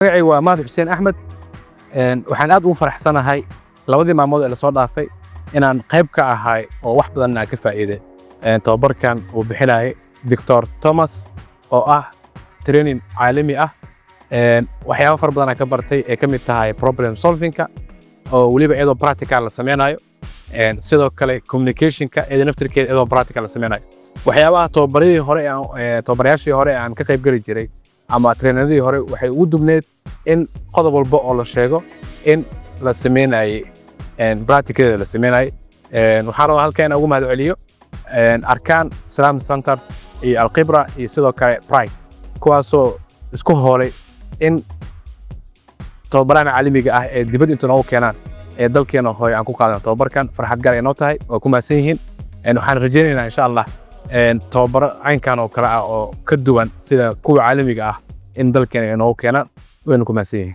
magacaygu waa Mahad Xuseen Axmed waxaan aad ugu faraxsanahay labadii maalmood ee la soo dhaafay inaan qayb ka ahay oo wax badan aan ka faa'iiday tababarkan uu bixinayay Dr. Thomas oo ah training caalami ah waxyaabo far badan aan ka bartay ee ka mid tahay problem solving-ka oo waliba iyadoo practical la sameynayo sidoo kale communication-ka ee naftirkeeda iyadoo practical la sameynayo waxyaabaha tababarayaashii hore aan ka qayb gali jiray ama traineradii hore waxay ugu dubneed in qodob walba oo la sheego in la sameynayay practical la sameynayay waxaan rabaa halkaan ugu mahad celiyo Arkaan Salaam Center iyo Alqibra iyo sidoo kale Pride kuwaasoo isku hoolay in tababarana caalamiga ah ee dibadda inta noogu keenaan ee dalkeena hooy aan ku qaadano tababarkan farxad gaar ah inoo tahay oo ku maasan yihiin waxaan rajaynaynaa insha Allah tababaro caynkan oo kala ah oo ka duwan sida kuwa caalamiga ah in dalkeena inoo keenaan waynu ku maasan yihiin